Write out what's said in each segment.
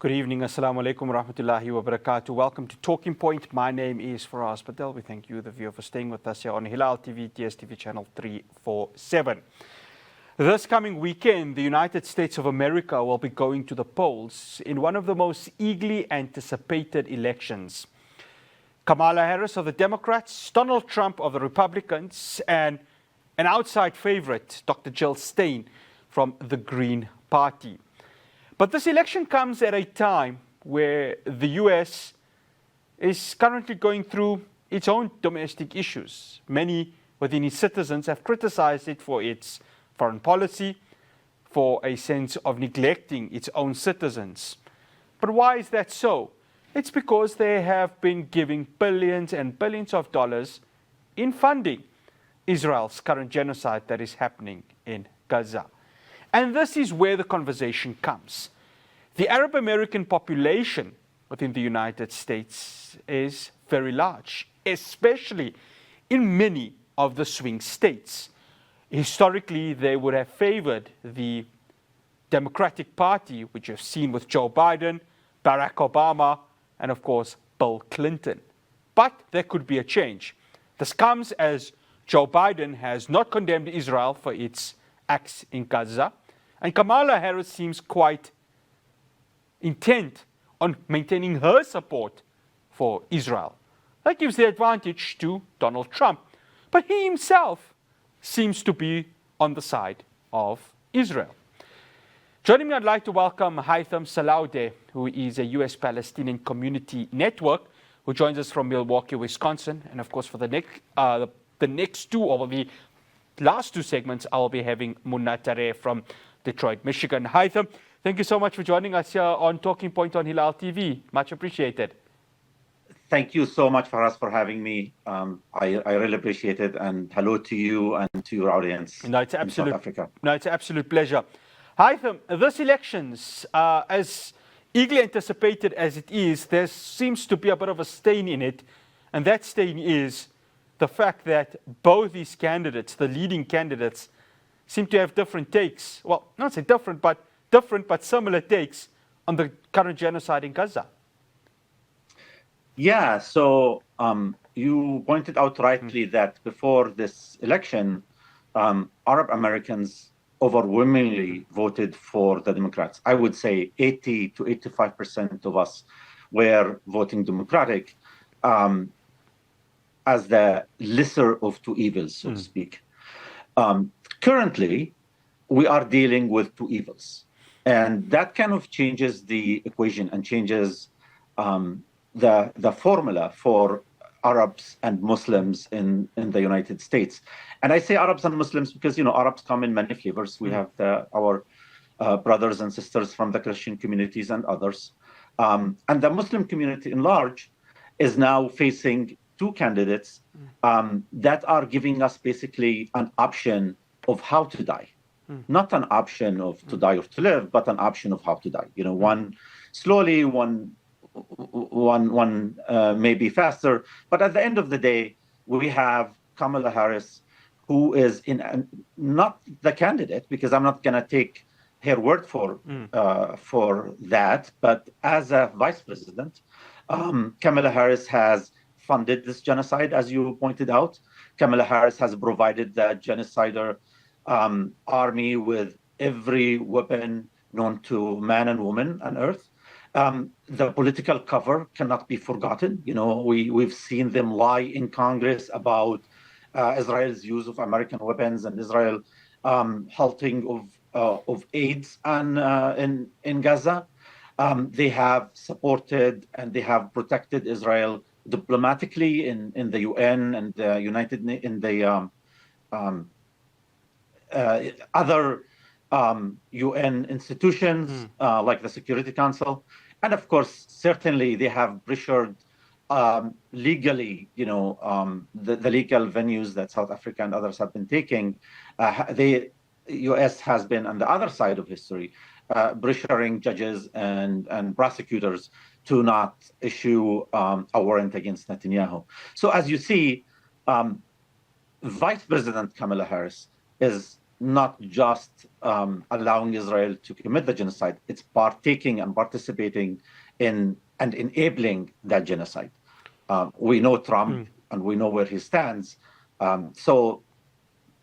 Good evening. Assalamu alaikum wa rahmatullahi wa barakatuh. Welcome to Talking Point. My name is Fahraaz Patel. We thank you, the viewer, for staying with us here on Hilaal TV, TSTV channel 347. This coming weekend, the United States of America will be going to the polls in one of the most eagerly anticipated elections. Kamala Harris of the Democrats, Donald Trump of the Republicans, and an outside favorite, Dr. Jill Stein from the Green Party. But this election comes at a time where the U.S. is currently going through its own domestic issues. Many within its citizens have criticized it for its foreign policy, for a sense of neglecting its own citizens. But why is that so? It's because they have been giving billions and billions of dollars in funding Israel's current genocide that is happening in Gaza. And this is where the conversation comes. The Arab American population within the United States is very large, especially in many of the swing states. Historically, they would have favored the Democratic Party, which you've seen with Joe Biden, Barack Obama, and of course, Bill Clinton. But there could be a change. This comes as Joe Biden has not condemned Israel for its acts in Gaza, and Kamala Harris seems quite intent on maintaining her support for Israel. That gives the advantage to Donald Trump. But he himself seems to be on the side of Israel. Joining me, I'd like to welcome Haitham Salawdeh, who is a U.S. Palestinian Community Network, who joins us from Milwaukee, Wisconsin. And of course, for the next two, or the last two segments, I'll be having Tareh from Detroit, Michigan. Haitham, thank you so much for joining us here on Talking Point on Hilaal TV. Much appreciated. Thank you so much, Fahraaz, for having me. I really appreciate it. And hello to you and to your audience in South Africa. No, it's an absolute pleasure. Haitham, this elections, as eagerly anticipated as it is, there seems to be a bit of a stain in it. And that stain is the fact that both these candidates, the leading candidates, seem to have different takes. Well, not say different, but similar takes on the current genocide in Gaza. Yeah, so you pointed out rightly that before this election, Arab Americans overwhelmingly voted for the Democrats. I would say 80 to 85% of us were voting Democratic as the lesser of two evils, so to speak. Currently, we are dealing with two evils. And that kind of changes the equation and changes the formula for Arabs and Muslims in the United States. And I say Arabs and Muslims because, Arabs come in many flavors. We have our brothers and sisters from the Christian communities and others. And the Muslim community in large is now facing two candidates that are giving us basically an option of how to die. Not an option of to die or to live, but an option of how to die. One slowly, one maybe faster. But at the end of the day, we have Kamala Harris, who is not the candidate, because I'm not going to take her word for that. But as a vice president, Kamala Harris has funded this genocide, as you pointed out. Kamala Harris has provided the genocider army with every weapon known to man and woman on earth. The political cover cannot be forgotten. We've seen them lie in Congress about Israel's use of American weapons and Israel halting of aids in Gaza. They have supported and they have protected Israel diplomatically in the UN and the other UN institutions like the Security Council. And of course, certainly they have pressured legally, the legal venues that South Africa and others have been taking. The US has been on the other side of history, pressuring judges and prosecutors to not issue a warrant against Netanyahu. So as you see, Vice President Kamala Harris is not just allowing Israel to commit the genocide, it's partaking and participating in and enabling that genocide. We know Trump and we know where he stands. So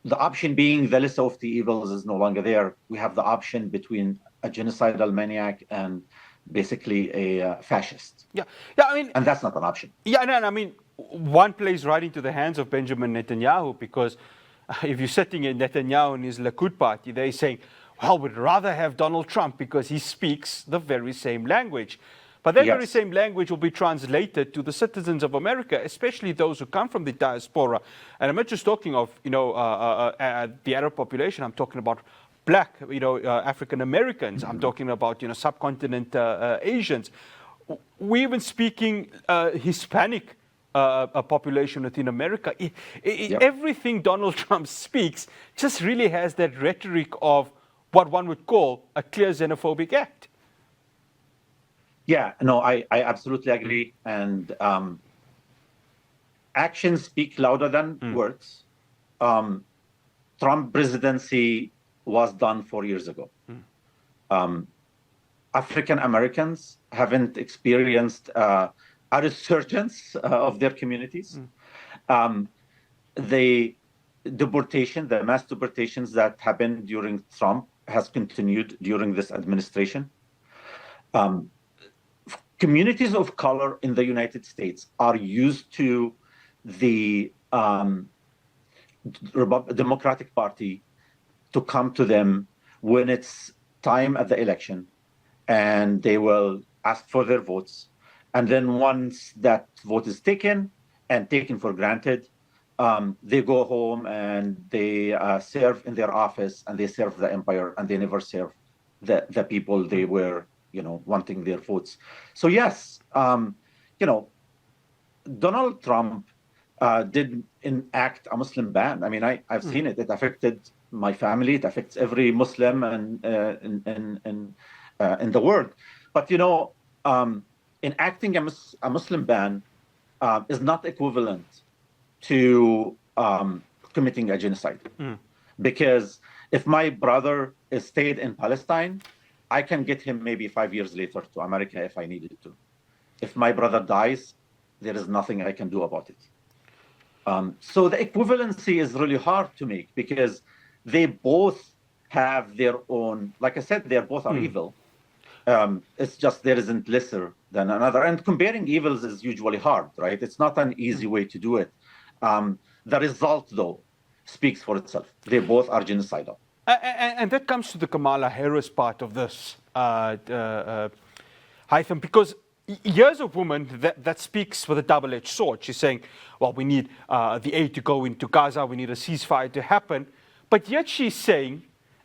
the option being the lesser of the evils is no longer there. We have the option between a genocidal maniac and basically a fascist. Yeah, I mean, and that's not an option. Yeah, no, I mean, one plays right into the hands of Benjamin Netanyahu, because if you're sitting in Netanyahu and his Likud party, they're saying, well, we'd rather have Donald Trump because he speaks the very same language. But that very same language will be translated to the citizens of America, especially those who come from the diaspora. And I'm not just talking of, the Arab population. I'm talking about Black, African Americans. I'm talking about, subcontinent Asians. We're even speaking Hispanic population within America. Everything Donald Trump speaks just really has that rhetoric of what one would call a clear xenophobic act. Yeah, no, I absolutely agree. And actions speak louder than words. Trump presidency was done 4 years ago. African Americans haven't experienced a resurgence of their communities. The mass deportations that happened during Trump has continued during this administration. Communities of color in the United States are used to the Democratic Party to come to them when it's time at the election, and they will ask for their votes. And then once that vote is taken and taken for granted, they go home and they serve in their office and they serve the empire, and they never serve the people they were, wanting their votes. So yes, Donald Trump did enact a Muslim ban. I mean, I've seen it. It affected my family. It affects every Muslim in the world. But enacting a Muslim ban is not equivalent to committing a genocide. Because if my brother is stayed in Palestine, I can get him maybe 5 years later to America if I needed to. If my brother dies, there is nothing I can do about it. So the equivalency is really hard to make, because they both have their own, like I said, they both are evil. It's just there isn't lesser than another. And comparing evils is usually hard, right? It's not an easy way to do it. The result, though, speaks for itself. They both are genocidal. And that comes to the Kamala Harris part of this, Haitham, because here's a woman that speaks with a double-edged sword. She's saying, well, we need the aid to go into Gaza, we need a ceasefire to happen. But yet she's saying,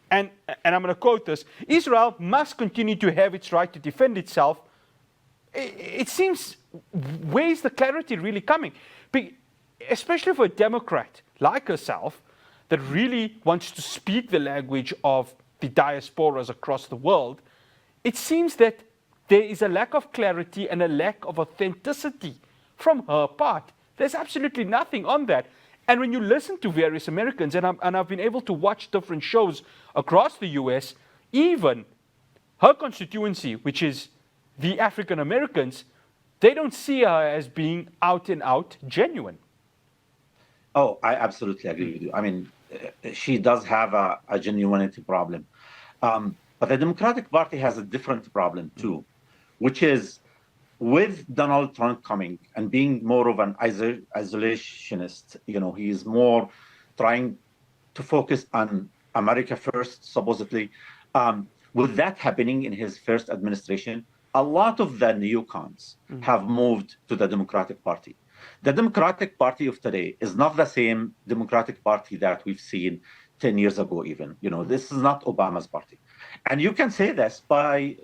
and I'm going to quote this, Israel must continue to have its right to defend itself. It seems, where's the clarity really coming? Especially for a Democrat like herself, that really wants to speak the language of the diasporas across the world, it seems that there is a lack of clarity and a lack of authenticity from her part. There's absolutely nothing on that. And when you listen to various Americans, and I've been able to watch different shows across the US, even her constituency, which is the African Americans, they don't see her as being out and out genuine. Oh, I absolutely agree with you. I mean, she does have a genuinity problem. But the Democratic Party has a different problem too, which is with Donald Trump coming and being more of an isolationist, he is more trying to focus on America first, supposedly. With that happening in his first administration, a lot of the neocons have moved to the Democratic Party. The Democratic Party of today is not the same Democratic Party that we've seen 10 years ago even. This is not Obama's party. And you can see this by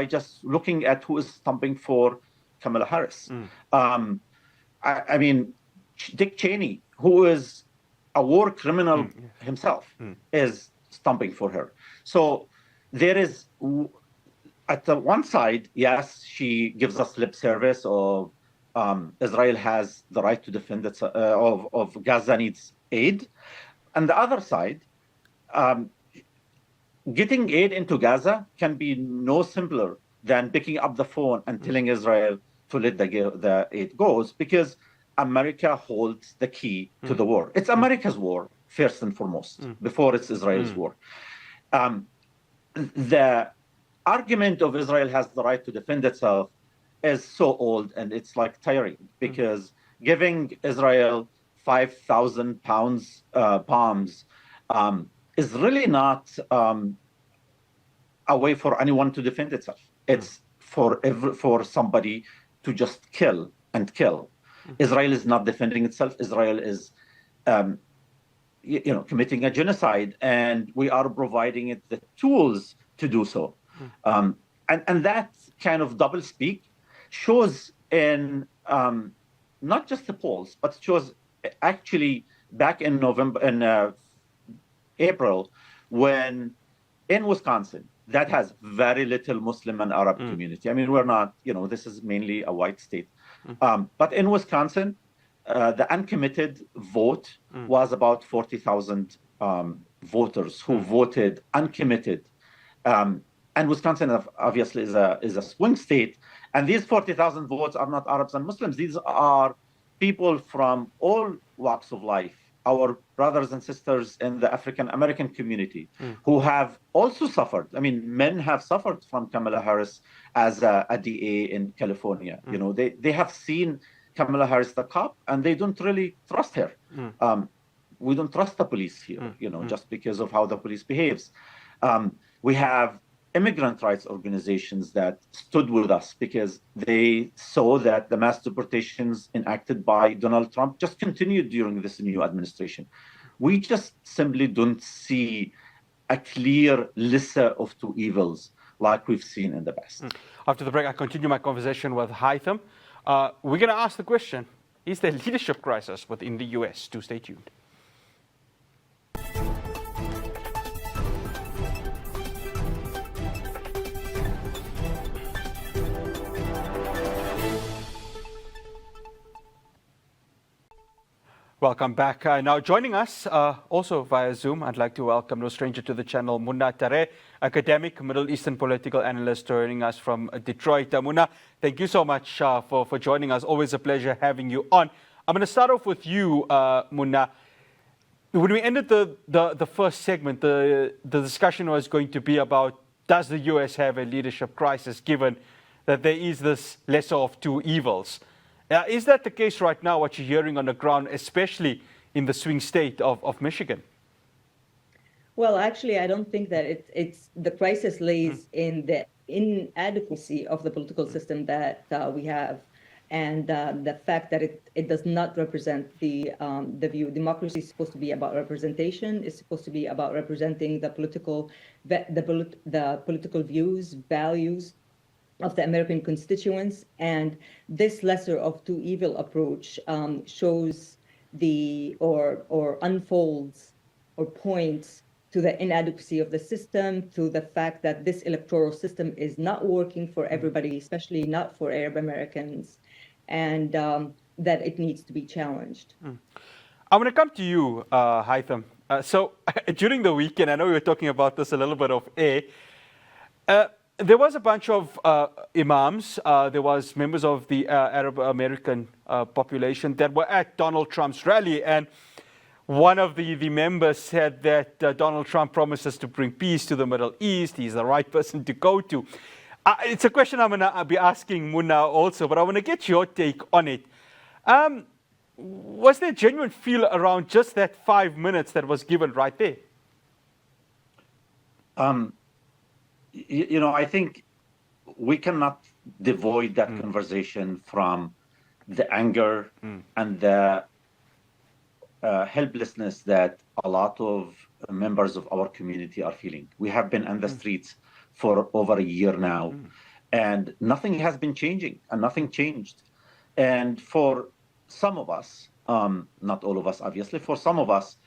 just looking at who is stumping for Kamala Harris. I mean, Dick Cheney, who is a war criminal himself, is stumping for her. So there is, at the one side, yes, she gives us lip service of Israel has the right to defend of Gaza needs aid. And the other side, getting aid into Gaza can be no simpler than picking up the phone and telling Israel to let the aid goes, because America holds the key to the war. It's America's war, first and foremost, before it's Israel's war. The argument of Israel has the right to defend itself is so old, and it's like tiring, because giving Israel 5,000 bombs is really not a way for anyone to defend itself. It's for somebody to just kill and kill. Israel is not defending itself. Israel is committing a genocide, and we are providing it the tools to do so. And that kind of doublespeak shows in not just the polls, but shows actually back in April, when in Wisconsin, that has very little Muslim and Arab community. I mean, we're not, this is mainly a white state. But in Wisconsin, the uncommitted vote was about 40,000 voters who voted uncommitted. And Wisconsin obviously is a swing state. And these 40,000 votes are not Arabs and Muslims. These are people from all walks of life, our brothers and sisters in the African American community, who have also suffered. I mean, men have suffered from Kamala Harris as a DA in California. They have seen Kamala Harris the cop, and they don't really trust her. We don't trust the police here, just because of how the police behaves. We have immigrant rights organizations that stood with us because they saw that the mass deportations enacted by Donald Trump just continued during this new administration. We just simply don't see a clear lesser of two evils like we've seen in the past. After the break, I continue my conversation with Haitham. We're going to ask the question, is there leadership crisis within the US? Do stay tuned. Welcome back. Now joining us also via Zoom, I'd like to welcome no stranger to the channel, Munna Tareh, academic, Middle Eastern political analyst, joining us from Detroit. Munna, thank you so much for joining us. Always a pleasure having you on. I'm going to start off with you, Munna. When we ended the first segment, the discussion was going to be about, does the US have a leadership crisis, given that there is this lesser of two evils? Is that the case right now, what you're hearing on the ground, especially in the swing state of Michigan? Well, actually, I don't think that it's the crisis lays in the inadequacy of the political system that we have, and the fact that it does not represent the view. Democracy is supposed to be about representation. It's supposed to be about representing the political views, values of the American constituents, and this lesser of two evil approach shows or unfolds or points to the inadequacy of the system, to the fact that this electoral system is not working for everybody, especially not for Arab Americans, and that it needs to be challenged. I'm going to come to you, Haitham. So during the weekend, I know we were talking about this a little bit off air. There was a bunch of imams, there was members of the Arab American population that were at Donald Trump's rally, and one of the members said that Donald Trump promises to bring peace to the Middle East. He's the right person to go to. It's a question I'm going to be asking Munna also, but I want to get your take on it. Was there genuine feel around just that 5 minutes that was given right there? I think we cannot devoid that conversation from the anger and the helplessness that a lot of members of our community are feeling. We have been on the streets for over a year now, and nothing has been changing, and nothing changed. And for some of us, not all of us, obviously, for some of us,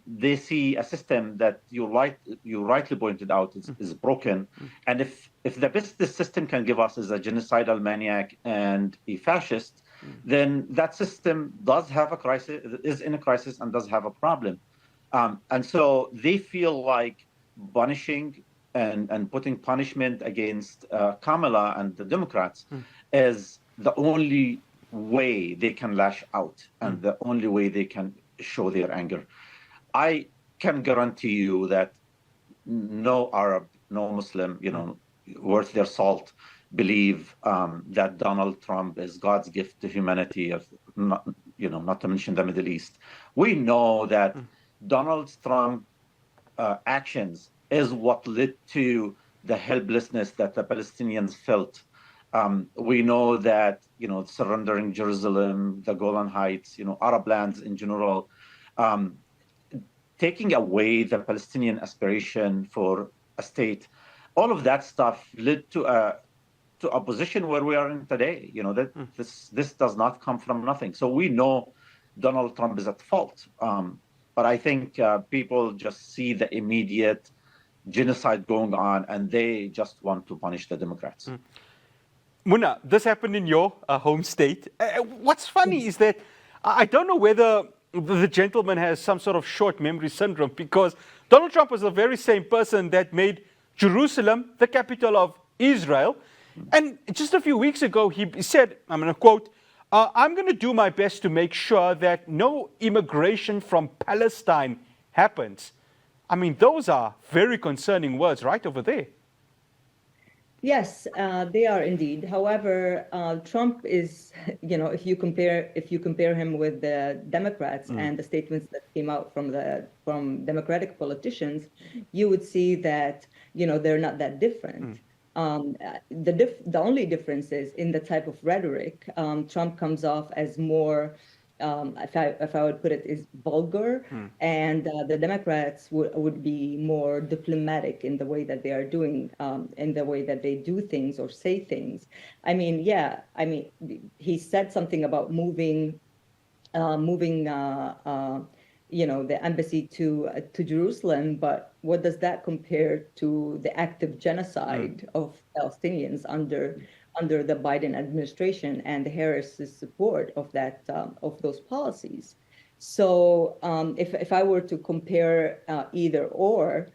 they see a system that you rightly pointed out is broken. And if the best this system can give us is a genocidal maniac and a fascist, then that system does have a crisis, is in a crisis, and does have a problem. And so they feel like punishing and putting punishment against Kamala and the Democrats is the only way they can lash out and the only way they can show their anger. I can guarantee you that no Arab, no Muslim, worth their salt, believe that Donald Trump is God's gift to humanity, not to mention the Middle East. We know that Donald Trump actions is what led to the helplessness that the Palestinians felt. We know that, surrendering Jerusalem, the Golan Heights, Arab lands in general, taking away the Palestinian aspiration for a state, all of that stuff led to a position where we are in today. That this does not come from nothing. So we know Donald Trump is at fault. But I think people just see the immediate genocide going on, and they just want to punish the Democrats. Muna, this happened in your home state. What's funny is that I don't know whether the gentleman has some sort of short memory syndrome, because Donald Trump was the very same person that made Jerusalem the capital of Israel. And just a few weeks ago, he said, I'm going to quote, I'm going to do my best to make sure that no immigration from Palestine happens. I mean, those are very concerning words right over there. Yes, they are indeed. However, Trump is, if you compare him with the Democrats and the statements that came out from Democratic politicians, you would see that, they're not that different. The only difference is in the type of rhetoric. Trump comes off as more, if I would put it, is vulgar, and the Democrats would be more diplomatic in the way that they are doing, in the way that they do things or say things. He said something about moving the embassy to Jerusalem, but what does that compare to the active genocide of Palestinians under the Biden administration and Harris's support of of those policies? So if I were to compare either or,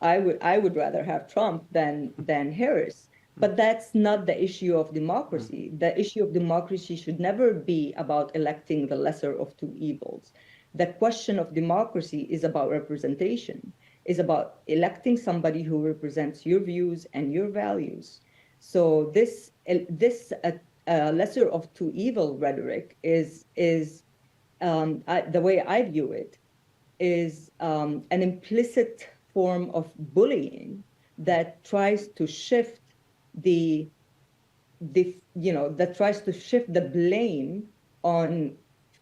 I would rather have Trump than Harris. But that's not the issue of democracy. The issue of democracy should never be about electing the lesser of two evils. The question of democracy is about representation, is about electing somebody who represents your views and your values. So this lesser of two evil rhetoric is the way I view it, is an implicit form of bullying that tries to shift the blame on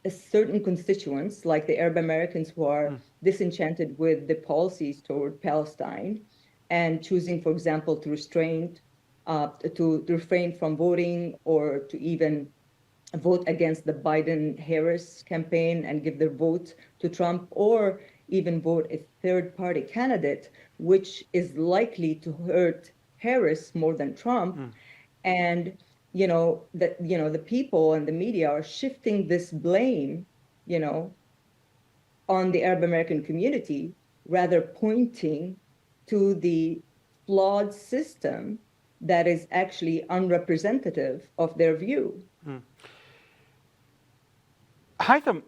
certain constituents, like the Arab Americans who are disenchanted with the policies toward Palestine and choosing, for example, to refrain from voting or to even vote against the Biden-Harris campaign and give their vote to Trump, or even vote a third-party candidate, which is likely to hurt Harris more than Trump. And the people and the media are shifting this blame, on the Arab American community, rather pointing to the flawed system that is actually unrepresentative of their view. Haitham,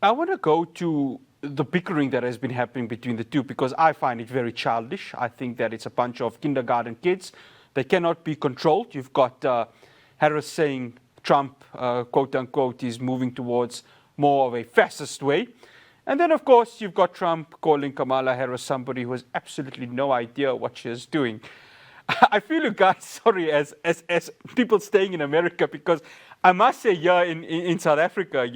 I want to go to the bickering that has been happening between the two, because I find it very childish. I think that it's a bunch of kindergarten kids. They cannot be controlled. You've got Harris saying Trump, quote unquote, is moving towards more of a fascist way. And then, of course, you've got Trump calling Kamala Harris somebody who has absolutely no idea what she is doing. I feel you guys sorry as people staying in America, because I must say here in South Africa,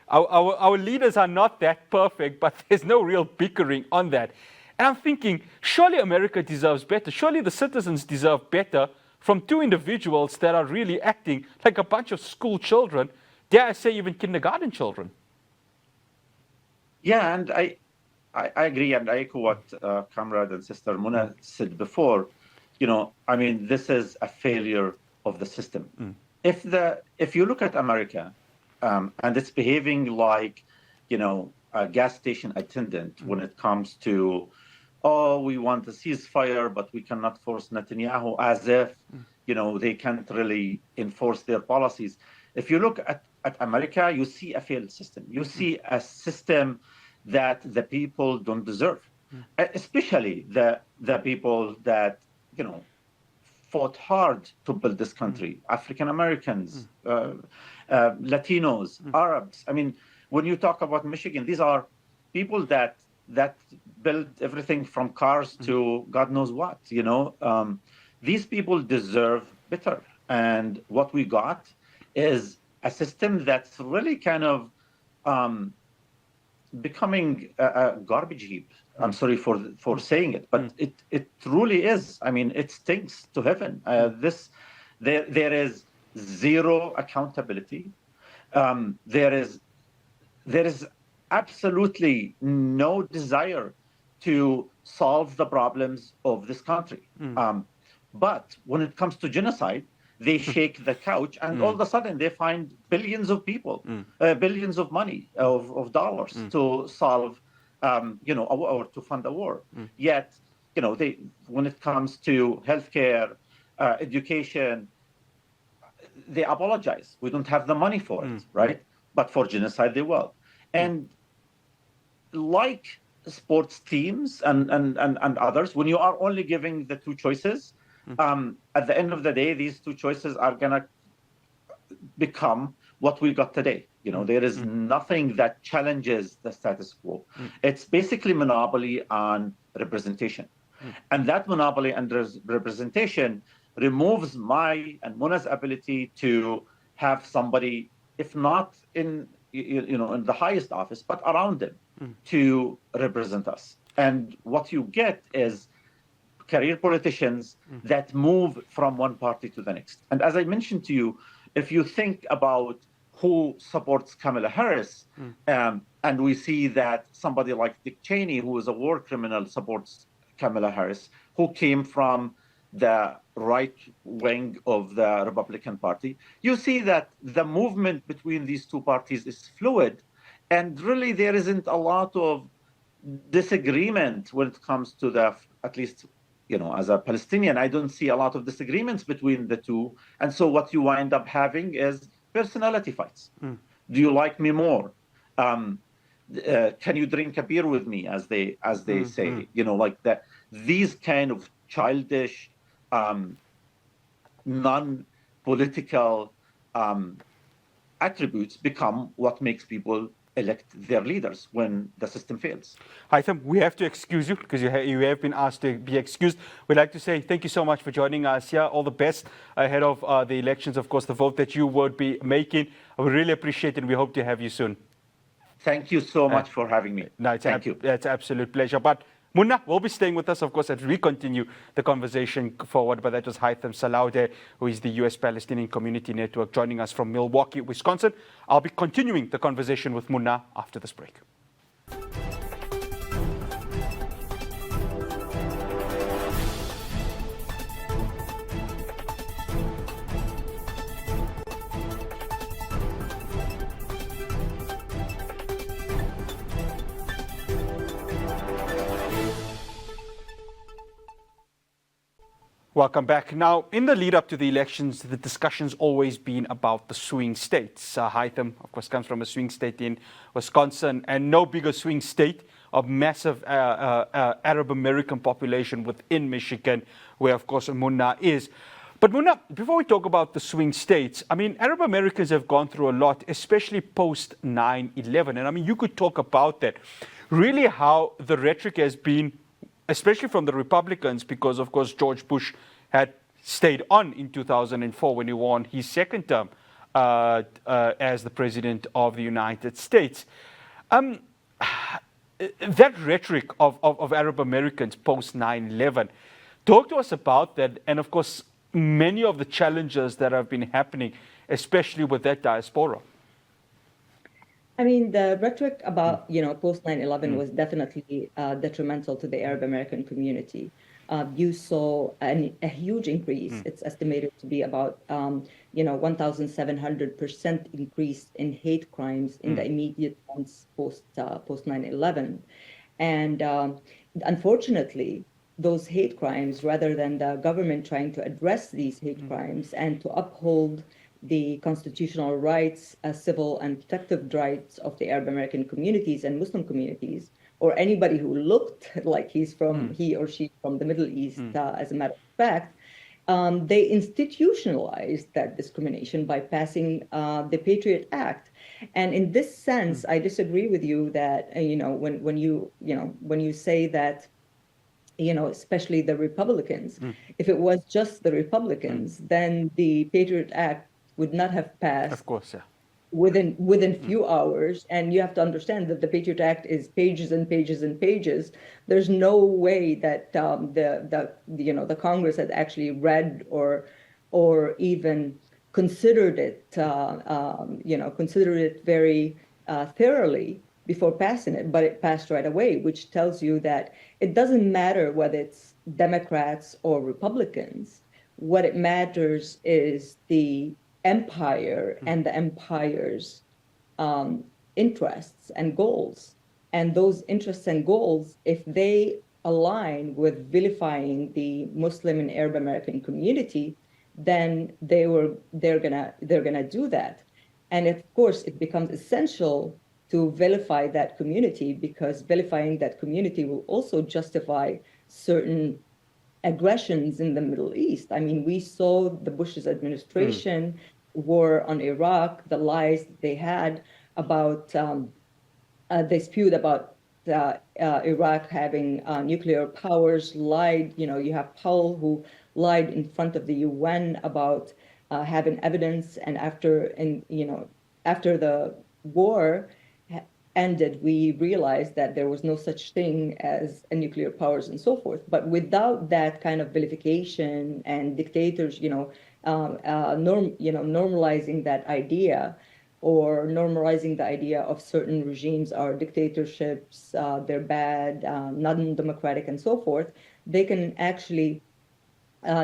our leaders are not that perfect, but there's no real bickering on that. And I'm thinking, surely America deserves better. Surely the citizens deserve better from two individuals that are really acting like a bunch of school children, dare I say even kindergarten children. Yeah, and I agree, and I echo what comrade and sister Muna said before. This is a failure of the system. If you look at America, and it's behaving like, a gas station attendant when it comes to, oh, we want a ceasefire, but we cannot force Netanyahu, as if, they can't really enforce their policies. If you look at America, you see a failed system. You see a system that the people don't deserve, especially the people that, fought hard to build this country, African Americans, Latinos, Arabs. I mean, when you talk about Michigan, these are people that build everything from cars to God knows what, These people deserve better. And what we got is a system that's really kind of becoming a garbage heap. I'm sorry for saying it, but it truly is. I mean, it stinks to heaven. There is zero accountability. There is absolutely no desire to solve the problems of this country. But when it comes to genocide, they shake the couch, and all of a sudden they find billions of people, billions of money, of dollars to solve, or to fund a war. Yet, when it comes to healthcare, education, they apologize. We don't have the money for it, right? But for genocide, they will. And like sports teams and others, when you are only giving the two choices, at the end of the day, these two choices are going to become what we got today. There is nothing that challenges the status quo. It's basically monopoly on representation. And that monopoly on representation removes my and Muna's ability to have somebody, if not in the highest office, but around them to represent us. And what you get is career politicians that move from one party to the next. And as I mentioned to you, if you think about who supports Kamala Harris, and we see that somebody like Dick Cheney, who is a war criminal, supports Kamala Harris, who came from the right wing of the Republican Party, you see that the movement between these two parties is fluid. And really, there isn't a lot of disagreement when it comes to at least, as a Palestinian, I don't see a lot of disagreements between the two. And so what you wind up having is personality fights. Do you like me more? Can you drink a beer with me, as they say? Like that. These kind of childish, non-political attributes become what makes people elect their leaders when the system fails. Haitham, we have to excuse you because you have been asked to be excused. We'd like to say thank you so much for joining us here. All the best ahead of the elections, of course, the vote that you would be making. We really appreciate it, and we hope to have you soon. Thank you so much for having me. No, thank you. It's an absolute pleasure. But Munna will be staying with us, of course, as we continue the conversation forward. But that was Haitham Salawdeh, who is the U.S. Palestinian Community Network, joining us from Milwaukee, Wisconsin. I'll be continuing the conversation with Munna after this break. Welcome back. Now, in the lead up to the elections, the discussion's always been about the swing states. Haitham, of course, comes from a swing state in Wisconsin, and no bigger swing state of massive Arab American population within Michigan, where, of course, Munna is. But Munna, before we talk about the swing states, I mean, Arab Americans have gone through a lot, especially post 9/11. And I mean, you could talk about that. Really how the rhetoric has been, especially from the Republicans, because, of course, George Bush had stayed on in 2004 when he won his second term as the president of the United States. That rhetoric of Arab Americans post 9/11, talk to us about that, and, of course, many of the challenges that have been happening, especially with that diaspora. I mean, the rhetoric about, post 9/11 was definitely detrimental to the Arab American community. you saw a huge increase. It's estimated to be about 1,700% increase in hate crimes in the immediate months post 9/11. And unfortunately, those hate crimes, rather than the government trying to address these hate crimes and to uphold the constitutional rights, civil and protective rights of the Arab American communities and Muslim communities, or anybody who looked like he or she from the Middle East, as a matter of fact, they institutionalized that discrimination by passing the Patriot Act. And in this sense, I disagree with you that when you say that, especially the Republicans, if it was just the Republicans, then the Patriot Act would not have passed. Of course, yeah. Within few hours. And you have to understand that the Patriot Act is pages and pages and pages. There's no way that the Congress had actually read or even considered it very thoroughly before passing it, but it passed right away, which tells you that it doesn't matter whether it's Democrats or Republicans. What it matters is the empire and the empire's interests and goals. And those interests and goals, if they align with vilifying the Muslim and Arab American community, then they're gonna do that. And of course, it becomes essential to vilify that community, because vilifying that community will also justify certain aggressions in the Middle East. I mean, we saw the Bush's administration war on Iraq, the lies they had about, they spewed about Iraq having nuclear powers, lied, you have Powell who lied in front of the UN about having evidence, and after the war ended, we realized that there was no such thing as a nuclear powers and so forth. But without that kind of vilification and dictators, normalizing that idea, or normalizing the idea of certain regimes are dictatorships, they're bad, non-democratic, and so forth, they can actually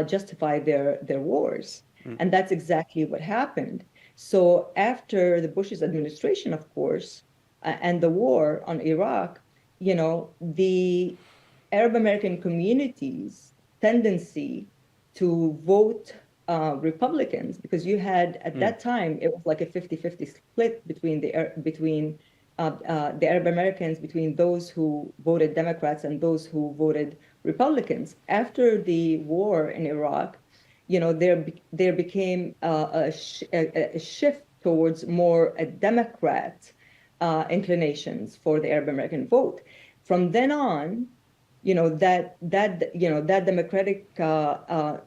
justify their wars. And that's exactly what happened. So after the Bush's administration, of course, and the war on Iraq, the Arab American community's tendency to vote Republicans, because you had at that time, it was like a 50-50 split between the Arab Americans, between those who voted Democrats and those who voted Republicans. After the war in Iraq, there became a shift towards more a Democrat inclinations for the Arab American vote. From then on, that Democratic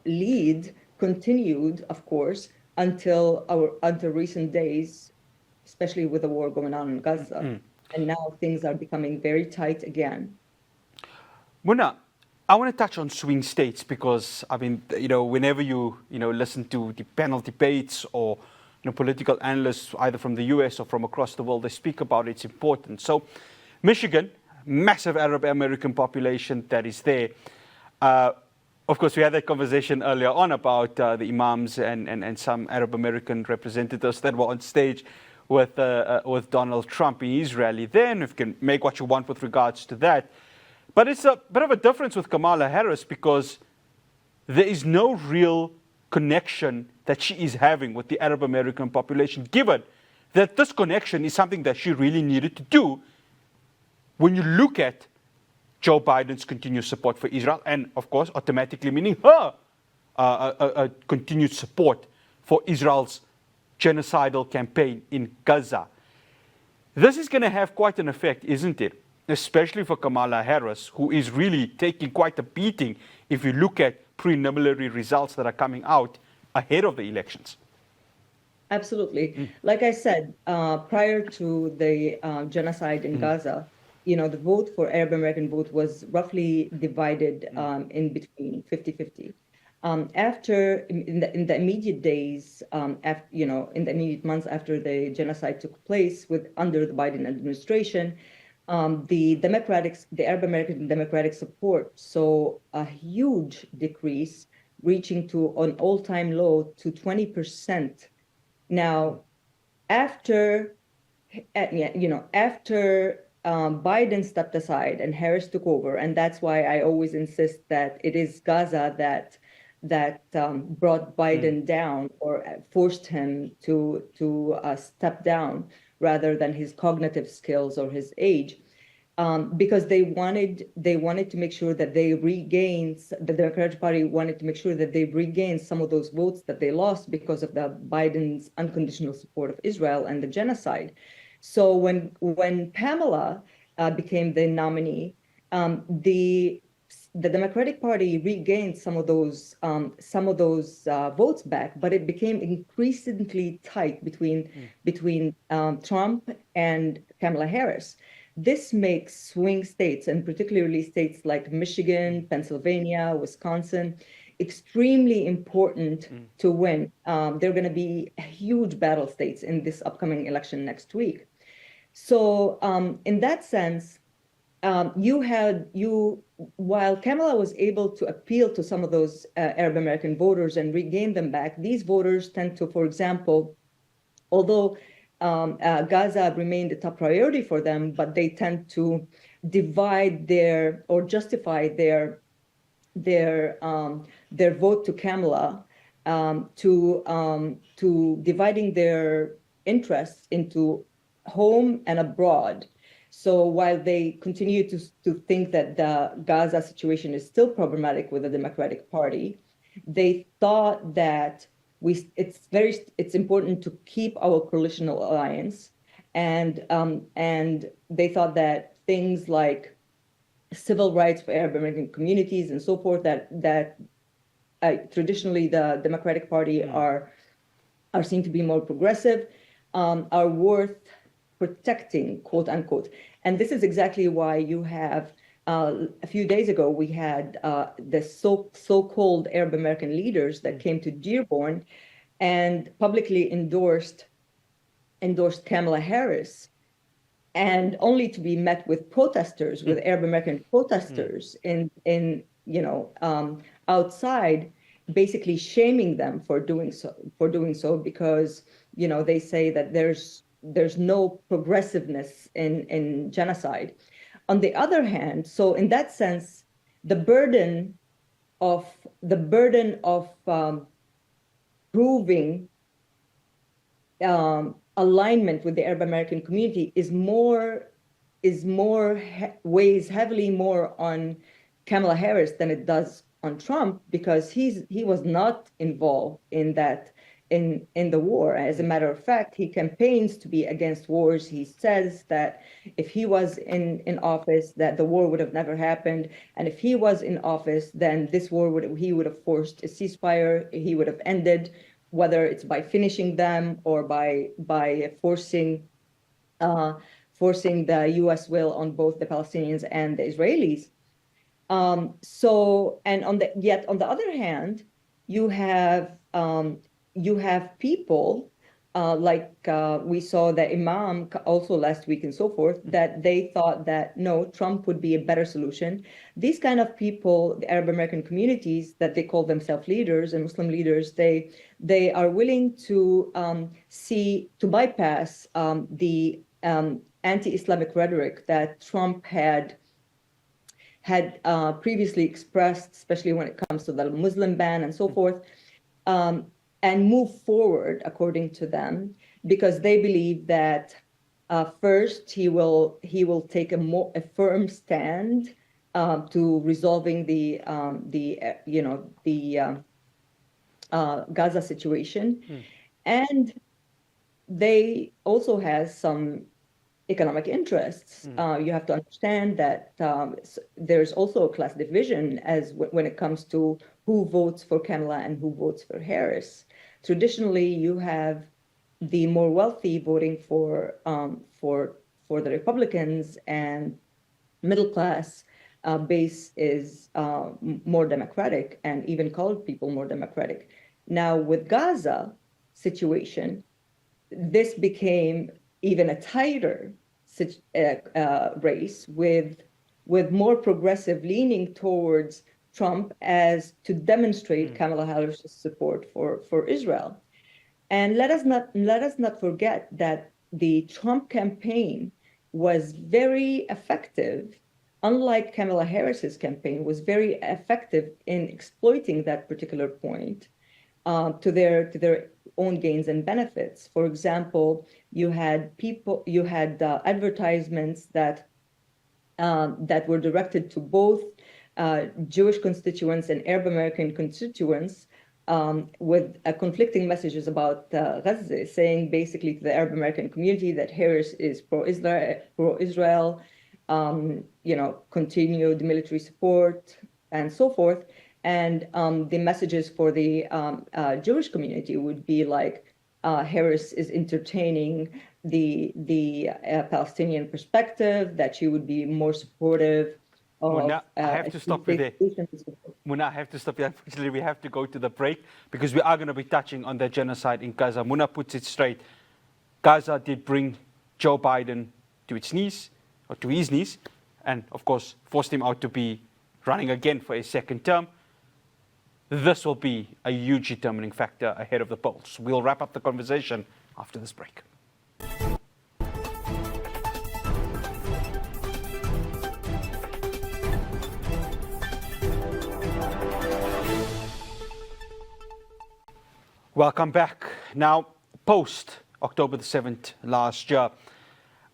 lead continued, of course, until recent days, especially with the war going on in Gaza. And now things are becoming very tight again. Muna, I want to touch on swing states, because I mean, whenever you listen to the panel debates or political analysts, either from the US or from across the world, they speak about its importance. So, Michigan, massive Arab American population that is there. Of course, we had that conversation earlier on about the imams and some Arab American representatives that were on stage with Donald Trump in his rally. Then you can make what you want with regards to that. But it's a bit of a difference with Kamala Harris, because there is no real connection that she is having with the Arab American population, given that this connection is something that she really needed to do when you look at Joe Biden's continued support for Israel, and of course, automatically meaning her continued support for Israel's genocidal campaign in Gaza. This is going to have quite an effect, isn't it? Especially for Kamala Harris, who is really taking quite a beating if you look at preliminary results that are coming out ahead of the elections. Absolutely. Like I said, prior to the genocide in Gaza, the vote for Arab American vote was roughly divided in between 50-50. After, in the immediate days, in the immediate months after the genocide took place under the Biden administration, the Arab American Democratic support saw a huge decrease, reaching to an all-time low to 20%. Now, after after Biden stepped aside and Harris took over, and that's why I always insist that it is Gaza that brought Biden down or forced him to step down rather than his cognitive skills or his age, because they wanted to make sure that they regained, the Democratic Party wanted to make sure that they regained some of those votes that they lost because of the Biden's unconditional support of Israel and the genocide. So when Pamela became the nominee, the Democratic Party regained some of those votes back, but it became increasingly tight between Trump and Kamala Harris. This makes swing states, and particularly states like Michigan, Pennsylvania, Wisconsin, extremely important to win. They're going to be huge battle states in this upcoming election next week. So in that sense, while Kamala was able to appeal to some of those Arab American voters and regain them back, these voters tend to, for example, although Gaza remained a top priority for them, but they tend to divide or justify their vote to Kamala to dividing their interests into home and abroad. So while they continue to think that the Gaza situation is still problematic with the Democratic Party, they thought that it's important to keep our coalitional alliance, and they thought that things like civil rights for Arab American communities and so forth that traditionally the Democratic Party are seen to be more progressive, are worth protecting, quote unquote. And this is exactly why you have a few days ago, we had the so-called Arab American leaders that came to Dearborn and publicly endorsed Kamala Harris, and only to be met with protesters, with Arab American protesters outside, basically shaming them for doing so because they say that there's no progressiveness in genocide. On the other hand, so in that sense, the burden of proving alignment with the Arab American community weighs heavily more on Kamala Harris than it does on Trump, because he was not involved in the war. As a matter of fact, he campaigns to be against wars. He says that if he was in office, that the war would have never happened. And if he was in office, then this war he would have forced a ceasefire. He would have ended, whether it's by finishing them or by forcing the U.S. will on both the Palestinians and the Israelis. Yet on the other hand, you have people like we saw the Imam also last week and so forth, that they thought that no, Trump would be a better solution. These kind of people, the Arab American communities that they call themselves leaders and Muslim leaders, they are willing to bypass the anti-Islamic rhetoric that Trump had previously expressed, especially when it comes to the Muslim ban and so forth. And move forward, according to them, because they believe that first he will take a firm stand to resolving the Gaza situation, and they also has some economic interests. You have to understand that there's also a class division when it comes to who votes for Kamala and who votes for Harris. Traditionally, you have the more wealthy voting for the Republicans, and middle class base is more Democratic, and even colored people more Democratic. Now, with Gaza situation, this became even a tighter race with more progressive leaning towards Trump as to demonstrate Kamala Harris's support for Israel. And let us not forget that the Trump campaign was very effective, unlike Kamala Harris's campaign, was very effective in exploiting that particular point to their own gains and benefits. For example, you had advertisements that were directed to both Jewish constituents and Arab American constituents with conflicting messages about Gaza, saying basically to the Arab American community that Harris is pro-Israel, continued military support, and so forth. And the messages for the Jewish community would be like, Harris is entertaining the Palestinian perspective, that she would be more supportive of... Muna, I have to stop you there. Muna, I have to stop you. Unfortunately, we have to go to the break because we are going to be touching on the genocide in Gaza. Muna puts it straight. Gaza did bring Joe Biden to its knees, or to his knees, and of course forced him out to be running again for a second term. This will be a huge determining factor ahead of the polls. We'll wrap up the conversation after this break. Welcome back. Now, post October the 7th last year,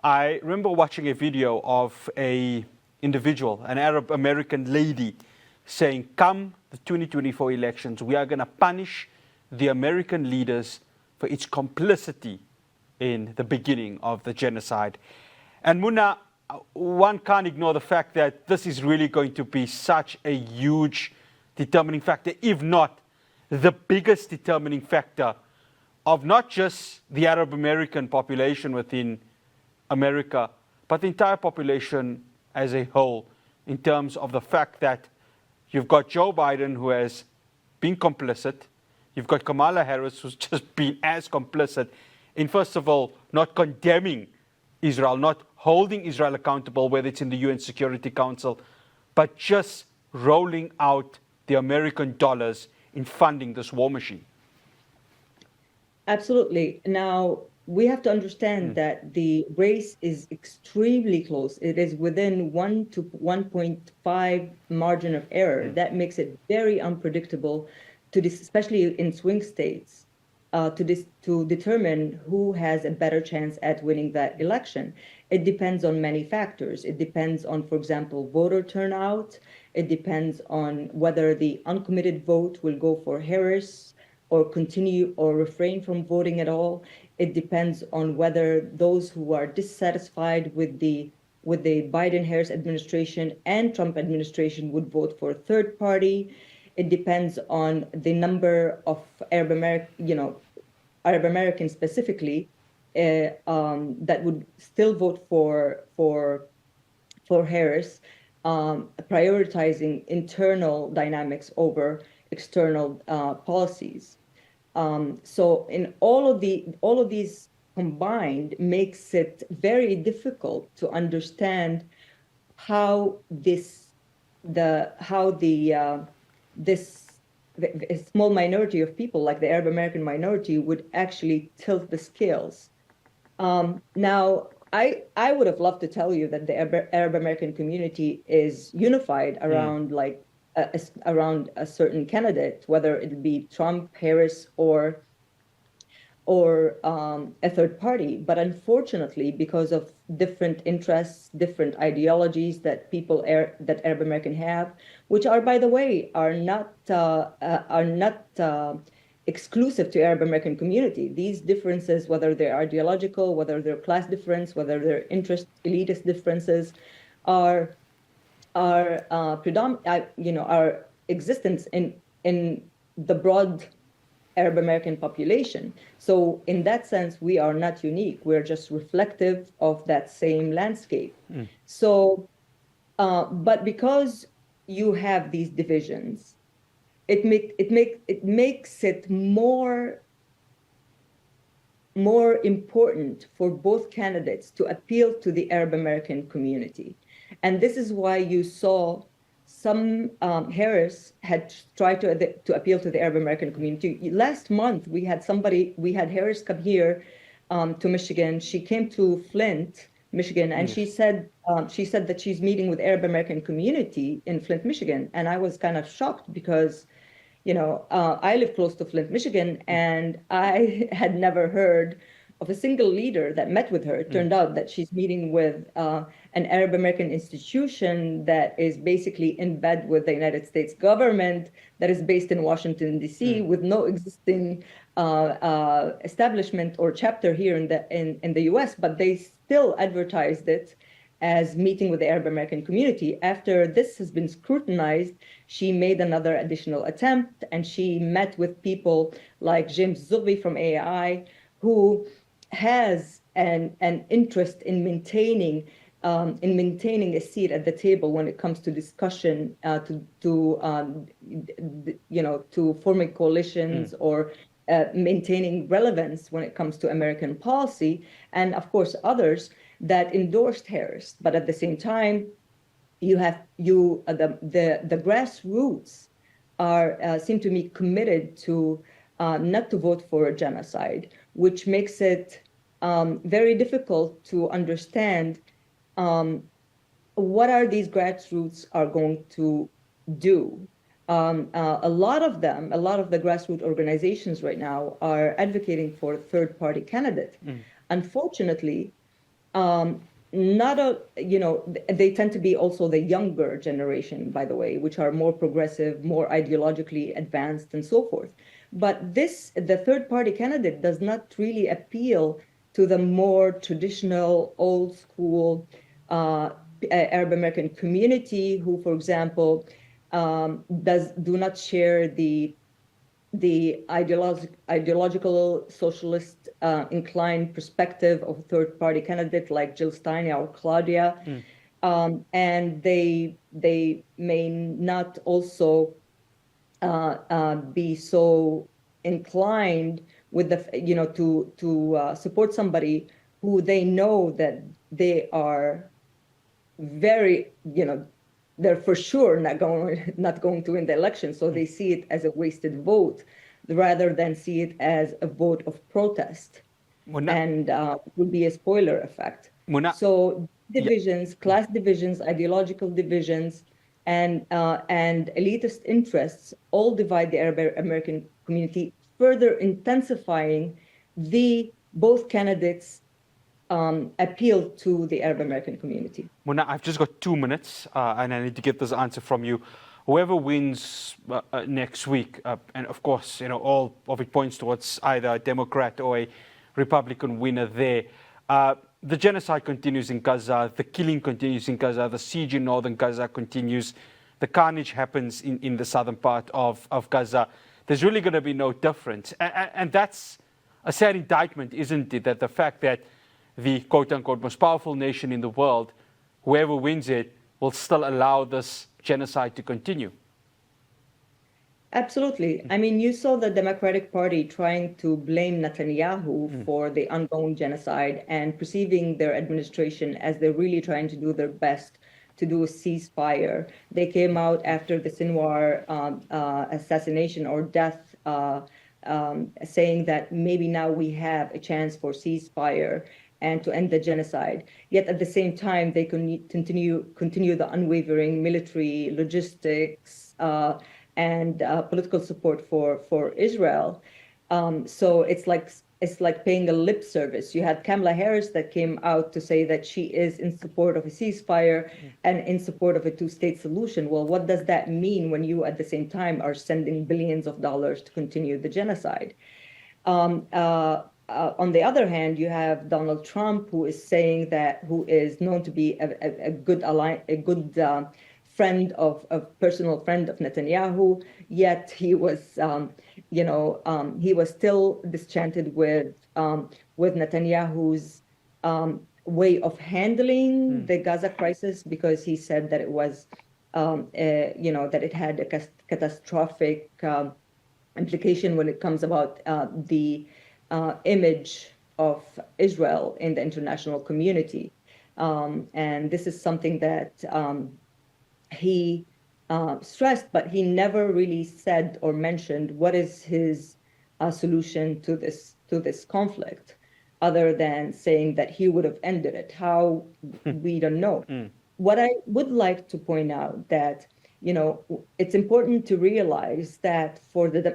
I remember watching a video of an individual, an Arab American lady, saying, come the 2024 elections, we are going to punish the American leaders for its complicity in the beginning of the genocide. And Muna, one can't ignore the fact that this is really going to be such a huge determining factor, if not the biggest determining factor of not just the Arab American population within America, but the entire population as a whole, in terms of the fact that you've got Joe Biden, who has been complicit. You've got Kamala Harris, who's just been as complicit in, first of all, not condemning Israel, not holding Israel accountable, whether it's in the UN Security Council, but just rolling out the American dollars in funding this war machine. Absolutely. Now, we have to understand that the race is extremely close. It is within 1 to 1.5 margin of error. That makes it very unpredictable, especially in swing states, to determine who has a better chance at winning that election. It depends on many factors. It depends on, for example, voter turnout. It depends on whether the uncommitted vote will go for Harris or continue or refrain from voting at all. It depends on whether those who are dissatisfied with the Biden-Harris administration and Trump administration would vote for a third party. It depends on the number of Arab Americans specifically that would still vote for Harris, prioritizing internal dynamics over external policies. So in all of these combined makes it very difficult to understand how this small minority of people, like the Arab American minority, would actually tilt the scales. Now, I would have loved to tell you that the Arab American community is unified around around a certain candidate, whether it be Trump, Harris, or a third party. But unfortunately, because of different interests, different ideologies that Arab American have, which are, by the way, are not exclusive to Arab American community. These differences, whether they're ideological, whether they're class difference, whether they're elitist differences, are existence in the broad Arab American population. So in that sense, we are not unique. We're just reflective of that same landscape. So, but because you have these divisions, it makes it more more important for both candidates to appeal to the Arab American community. And this is why you saw some Harris had tried to appeal to the Arab American community. Last month, we had Harris come here to Michigan. She came to Flint, Michigan, and she said that she's meeting with Arab American community in Flint, Michigan. And I was kind of shocked because, I live close to Flint, Michigan, and I had never heard of a single leader that met with her. It turned out that she's meeting with an Arab American institution that is basically in bed with the United States government, that is based in Washington, D.C., with no existing establishment or chapter here in the U.S., but they still advertised it as meeting with the Arab American community. After this has been scrutinized, she made another additional attempt, and she met with people like James Zubi from AI, who has an interest in maintaining a seat at the table when it comes to discussion, to forming coalitions or maintaining relevance when it comes to American policy, and of course others that endorsed Harris. But at the same time, the grassroots seem to be committed to not to vote for a genocide, which makes it very difficult to understand what are these grassroots are going to do. A lot of the grassroots organizations right now are advocating for a third-party candidate. Unfortunately, they tend to be also the younger generation, by the way, which are more progressive, more ideologically advanced, and so forth. But the third-party candidate does not really appeal to the more traditional, old-school Arab American community, who, for example, do not share the ideological socialist inclined perspective of a third-party candidate like Jill Stein or Claudia, and they may not also be so inclined with to support somebody who they know that they are very, they're for sure not going to win the election. So they see it as a wasted vote rather than see it as a vote of protest. And would be a spoiler effect. So divisions, class divisions, ideological divisions, and elitist interests all divide the Arab American community, further intensifying both candidates' appeal to the Arab American community. Mona, I've just got 2 minutes, and I need to get this answer from you. Whoever wins next week, and of course, all of it points towards either a Democrat or a Republican winner there. The genocide continues in Gaza, the killing continues in Gaza, the siege in northern Gaza continues, the carnage happens in the southern part of Gaza. There's really going to be no difference. And that's a sad indictment, isn't it, that the fact that the quote-unquote most powerful nation in the world, whoever wins it, will still allow this genocide to continue. Absolutely. I mean, you saw the Democratic Party trying to blame Netanyahu for the ongoing genocide and perceiving their administration as they're really trying to do their best to do a ceasefire. They came out after the Sinwar assassination or death, saying that maybe now we have a chance for ceasefire and to end the genocide. Yet at the same time, they continue the unwavering military, logistics, and political support for Israel. So it's like paying a lip service. You had Kamala Harris that came out to say that she is in support of a ceasefire and in support of a two-state solution. Well, what does that mean when you at the same time are sending billions of dollars to continue the genocide? On the other hand, you have Donald Trump, who is known to be a good personal friend of Netanyahu, yet he was, he was still disenchanted with Netanyahu's way of handling the Gaza crisis, because he said that it was, that it had a catastrophic implication when it comes about the image of Israel in the international community. And this is something that he stressed, but he never really said or mentioned what is his solution to this conflict, other than saying that he would have ended it. How, we don't know. What I would like to point out that, you know, it's important to realize that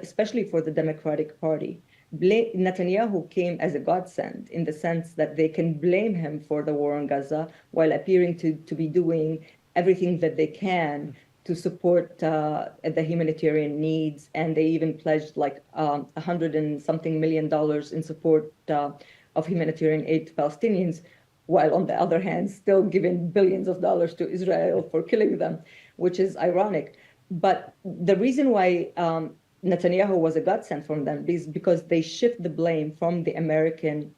especially for the Democratic Party, Netanyahu came as a godsend in the sense that they can blame him for the war in Gaza while appearing to be doing everything that they can to support the humanitarian needs. And they even pledged like $100 and something million in support of humanitarian aid to Palestinians, while on the other hand, still giving billions of dollars to Israel for killing them, which is ironic. But the reason why Netanyahu was a godsend from them is because they shift the blame from the American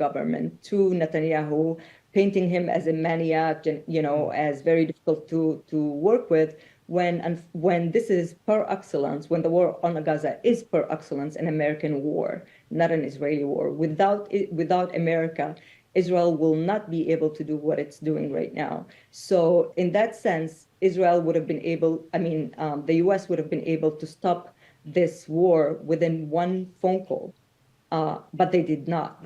government to Netanyahu, painting him as a maniac and, you know, as very difficult to work with, when this is par excellence, when the war on Gaza is par excellence an American war, not an Israeli war. Without America, Israel will not be able to do what it's doing right now. So in that sense, Israel would have been able, the US would have been able to stop this war within one phone call, but they did not.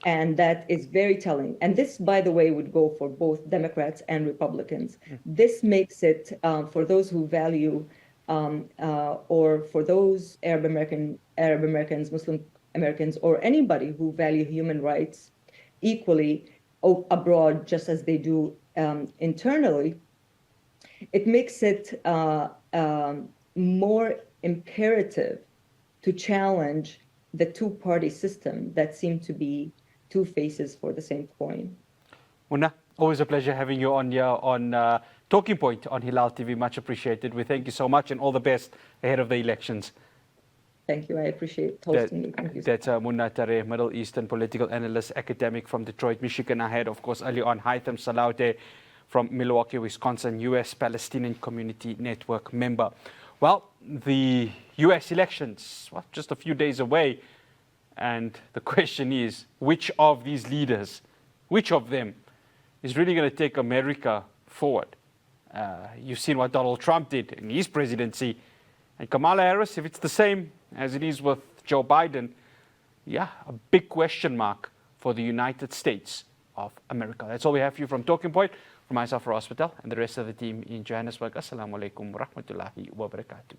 And that is very telling. And this, by the way, would go for both Democrats and Republicans. This makes it, for those who value, or for those Arab Americans, Muslim Americans, or anybody who value human rights equally abroad, just as they do internally, it makes it more imperative to challenge the two-party system that seem to be two faces for the same coin. Munna, always a pleasure having you on here on Talking Point on Hilaal TV. Much appreciated. We thank you so much and all the best ahead of the elections. Thank you. I appreciate hosting me. Thank you. That's Munna Tareh, Middle Eastern political analyst, academic from Detroit, Michigan. I had, of course, earlier on Haitham Salawdeh from Milwaukee, Wisconsin, U.S. Palestinian Community Network member. Well, the U.S. elections, just a few days away. And the question is, which of these leaders, which of them is really going to take America forward? You've seen what Donald Trump did in his presidency. And Kamala Harris, if it's the same as it is with Joe Biden, a big question mark for the United States of America. That's all we have for you from Talking Point. From myself, Fahraaz Patel, and the rest of the team in Johannesburg. Assalamu alaikum wa rahmatullahi wa barakatuh.